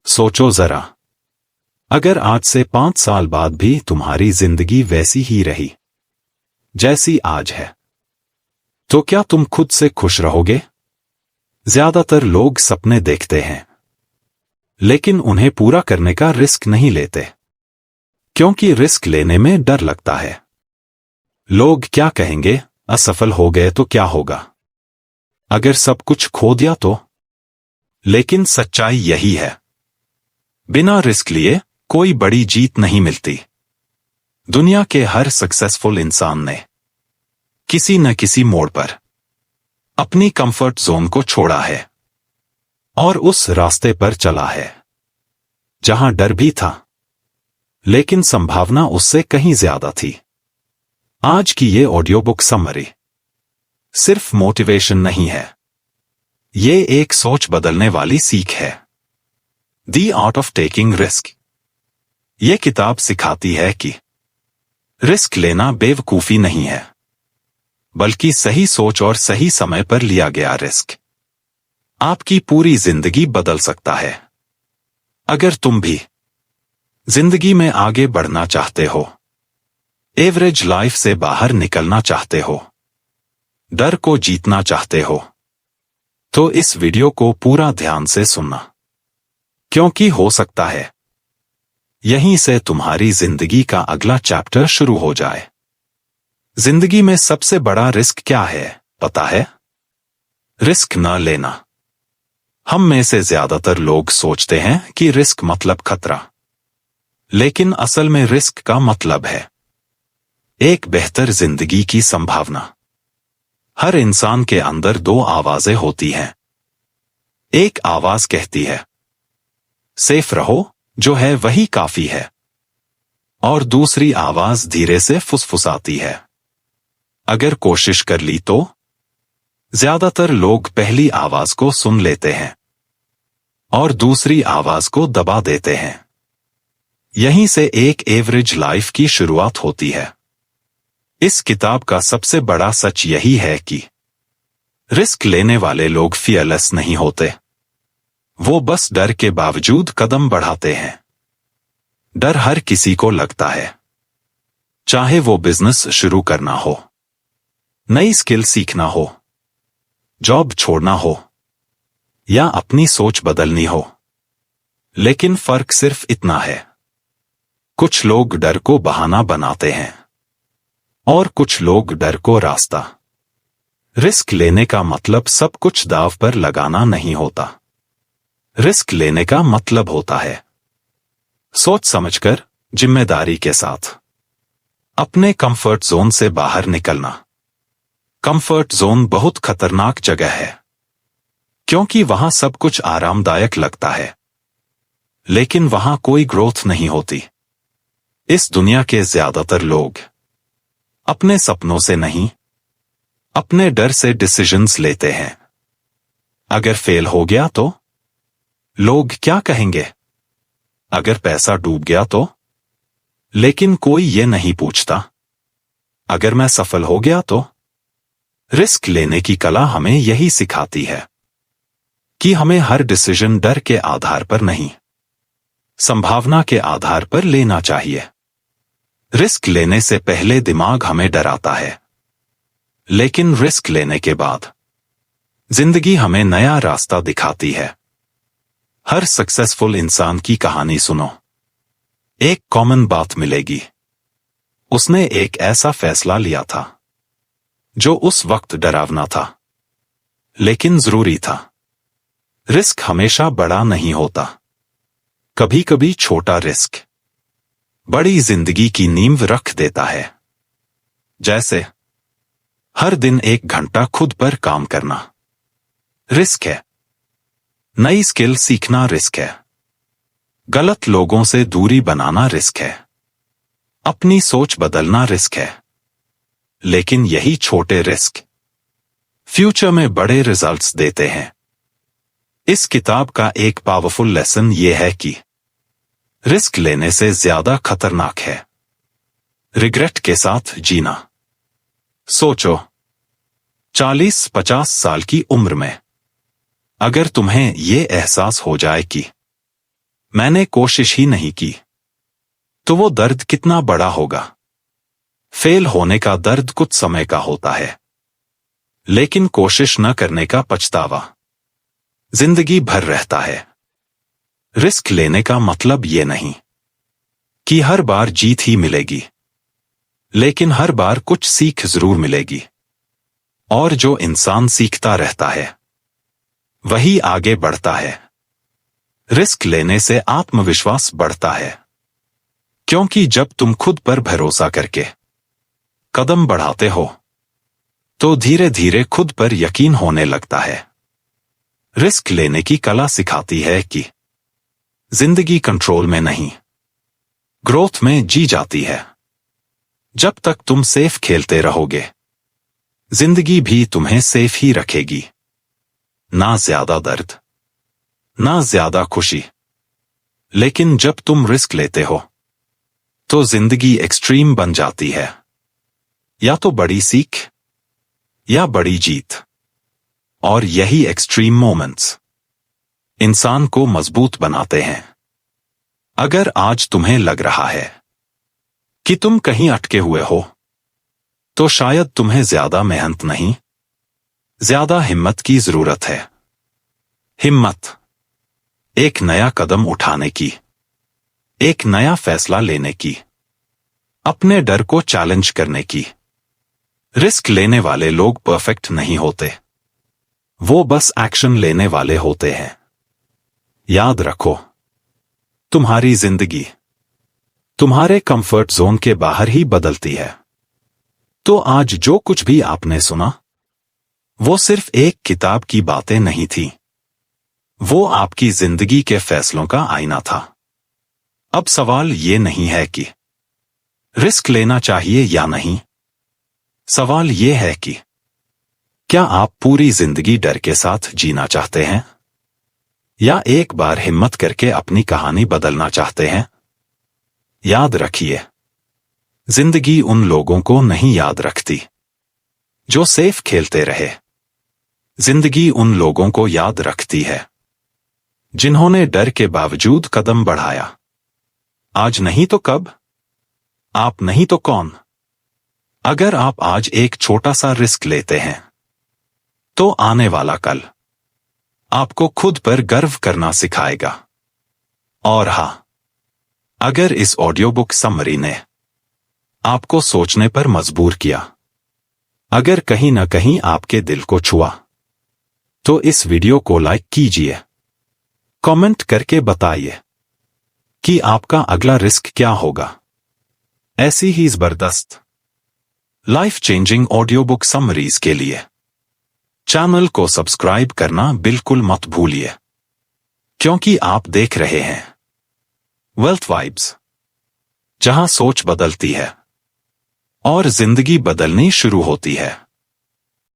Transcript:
सोचो जरा, अगर आज से 5 साल बाद भी तुम्हारी जिंदगी वैसी ही रही जैसी आज है, तो क्या तुम खुद से खुश रहोगे? ज्यादातर लोग सपने देखते हैं, लेकिन उन्हें पूरा करने का रिस्क नहीं लेते, क्योंकि रिस्क लेने में डर लगता है। लोग क्या कहेंगे, असफल हो गए तो क्या होगा, अगर सब कुछ खो दिया तो? लेकिन सच्चाई यही है, बिना रिस्क लिए कोई बड़ी जीत नहीं मिलती। दुनिया के हर सक्सेसफुल इंसान ने किसी न किसी मोड़ पर अपनी कंफर्ट जोन को छोड़ा है और उस रास्ते पर चला है जहां डर भी था, लेकिन संभावना उससे कहीं ज्यादा थी। आज की ये ऑडियो बुक समरी सिर्फ मोटिवेशन नहीं है, ये एक सोच बदलने वाली सीख है। The art of taking risk. ये किताब सिखाती है कि रिस्क लेना बेवकूफी नहीं है, बल्कि सही सोच और सही समय पर लिया गया रिस्क आपकी पूरी जिंदगी बदल सकता है। अगर तुम भी जिंदगी में आगे बढ़ना चाहते हो, एवरेज लाइफ से बाहर निकलना चाहते हो, डर को जीतना चाहते हो, तो इस वीडियो को पूरा ध्यान से सुनना, क्योंकि हो सकता है यहीं से तुम्हारी जिंदगी का अगला चैप्टर शुरू हो जाए। जिंदगी में सबसे बड़ा रिस्क क्या है, पता है? रिस्क न लेना। हम में से ज्यादातर लोग सोचते हैं कि रिस्क मतलब खतरा, लेकिन असल में रिस्क का मतलब है एक बेहतर जिंदगी की संभावना। हर इंसान के अंदर दो आवाजें होती हैं। एक आवाज कहती है सेफ रहो, जो है वही काफी है, और दूसरी आवाज धीरे से फुसफुसाती है अगर कोशिश कर ली तो। ज्यादातर लोग पहली आवाज को सुन लेते हैं और दूसरी आवाज को दबा देते हैं। यहीं से एक एवरेज लाइफ की शुरुआत होती है। इस किताब का सबसे बड़ा सच यही है कि रिस्क लेने वाले लोग फियरलेस नहीं होते, वो बस डर के बावजूद कदम बढ़ाते हैं। डर हर किसी को लगता है, चाहे वो बिजनेस शुरू करना हो, नई स्किल सीखना हो, जॉब छोड़ना हो या अपनी सोच बदलनी हो। लेकिन फर्क सिर्फ इतना है, कुछ लोग डर को बहाना बनाते हैं और कुछ लोग डर को रास्ता। रिस्क लेने का मतलब सब कुछ दांव पर लगाना नहीं होता। रिस्क लेने का मतलब होता है सोच समझकर, जिम्मेदारी के साथ अपने कंफर्ट जोन से बाहर निकलना। कंफर्ट जोन बहुत खतरनाक जगह है, क्योंकि वहां सब कुछ आरामदायक लगता है, लेकिन वहां कोई ग्रोथ नहीं होती। इस दुनिया के ज्यादातर लोग अपने सपनों से नहीं, अपने डर से डिसीजंस लेते हैं। अगर फेल हो गया तो लोग क्या कहेंगे? अगर पैसा डूब गया तो? लेकिन कोई ये नहीं पूछता, अगर मैं सफल हो गया तो? रिस्क लेने की कला हमें यही सिखाती है कि हमें हर डिसीजन डर के आधार पर नहीं, संभावना के आधार पर लेना चाहिए। रिस्क लेने से पहले दिमाग हमें डराता है, लेकिन रिस्क लेने के बाद जिंदगी हमें नया रास्ता दिखाती है। हर सक्सेसफुल इंसान की कहानी सुनो, एक कॉमन बात मिलेगी, उसने एक ऐसा फैसला लिया था जो उस वक्त डरावना था, लेकिन जरूरी था। रिस्क हमेशा बड़ा नहीं होता, कभी कभी छोटा रिस्क बड़ी जिंदगी की नींव रख देता है। जैसे हर दिन 1 घंटा खुद पर काम करना रिस्क है, नई स्किल सीखना रिस्क है, गलत लोगों से दूरी बनाना रिस्क है, अपनी सोच बदलना रिस्क है। लेकिन यही छोटे रिस्क फ्यूचर में बड़े रिजल्ट्स देते हैं। इस किताब का एक पावरफुल लेसन यह है कि रिस्क लेने से ज्यादा खतरनाक है रिग्रेट के साथ जीना। सोचो, 40-50 साल की उम्र में अगर तुम्हें ये एहसास हो जाए कि मैंने कोशिश ही नहीं की, तो वो दर्द कितना बड़ा होगा। फेल होने का दर्द कुछ समय का होता है, लेकिन कोशिश न करने का पछतावा जिंदगी भर रहता है। रिस्क लेने का मतलब ये नहीं कि हर बार जीत ही मिलेगी, लेकिन हर बार कुछ सीख जरूर मिलेगी। और जो इंसान सीखता रहता है वही आगे बढ़ता है। रिस्क लेने से आत्मविश्वास बढ़ता है, क्योंकि जब तुम खुद पर भरोसा करके कदम बढ़ाते हो तो धीरे धीरे खुद पर यकीन होने लगता है। रिस्क लेने की कला सिखाती है कि जिंदगी कंट्रोल में नहीं, ग्रोथ में जी जाती है। जब तक तुम सेफ खेलते रहोगे, जिंदगी भी तुम्हें सेफ ही रखेगी। ना ज्यादा दर्द, ना ज्यादा खुशी, लेकिन जब तुम रिस्क लेते हो तो जिंदगी एक्सट्रीम बन जाती है। या तो बड़ी सीख या बड़ी जीत। और यही एक्सट्रीम मोमेंट्स इंसान को मजबूत बनाते हैं। अगर आज तुम्हें लग रहा है कि तुम कहीं अटके हुए हो, तो शायद तुम्हें ज्यादा मेहनत नहीं, ज्यादा हिम्मत की जरूरत है। हिम्मत एक नया कदम उठाने की, एक नया फैसला लेने की, अपने डर को चैलेंज करने की। रिस्क लेने वाले लोग परफेक्ट नहीं होते, वो बस एक्शन लेने वाले होते हैं। याद रखो, तुम्हारी जिंदगी तुम्हारे कंफर्ट जोन के बाहर ही बदलती है। तो आज जो कुछ भी आपने सुना, वो सिर्फ एक किताब की बातें नहीं थी, वो आपकी जिंदगी के फैसलों का आईना था। अब सवाल ये नहीं है कि रिस्क लेना चाहिए या नहीं, सवाल ये है कि क्या आप पूरी जिंदगी डर के साथ जीना चाहते हैं, या एक बार हिम्मत करके अपनी कहानी बदलना चाहते हैं। याद रखिए, जिंदगी उन लोगों को नहीं याद रखती जो सेफ खेलते रहे। जिंदगी उन लोगों को याद रखती है जिन्होंने डर के बावजूद कदम बढ़ाया। आज नहीं तो कब, आप नहीं तो कौन। अगर आप आज एक छोटा सा रिस्क लेते हैं, तो आने वाला कल आपको खुद पर गर्व करना सिखाएगा। और हां, अगर इस ऑडियो बुक समरी ने आपको सोचने पर मजबूर किया, अगर कहीं ना कहीं आपके दिल को छुआ, तो इस वीडियो को लाइक कीजिए, कमेंट करके बताइए कि आपका अगला रिस्क क्या होगा। ऐसी ही जबरदस्त life changing audio book summaries के लिए चैनल को सब्सक्राइब करना बिल्कुल मत भूलिए, क्योंकि आप देख रहे हैं वेल्थ वाइब्स, जहां सोच बदलती है और जिंदगी बदलनी शुरू होती है।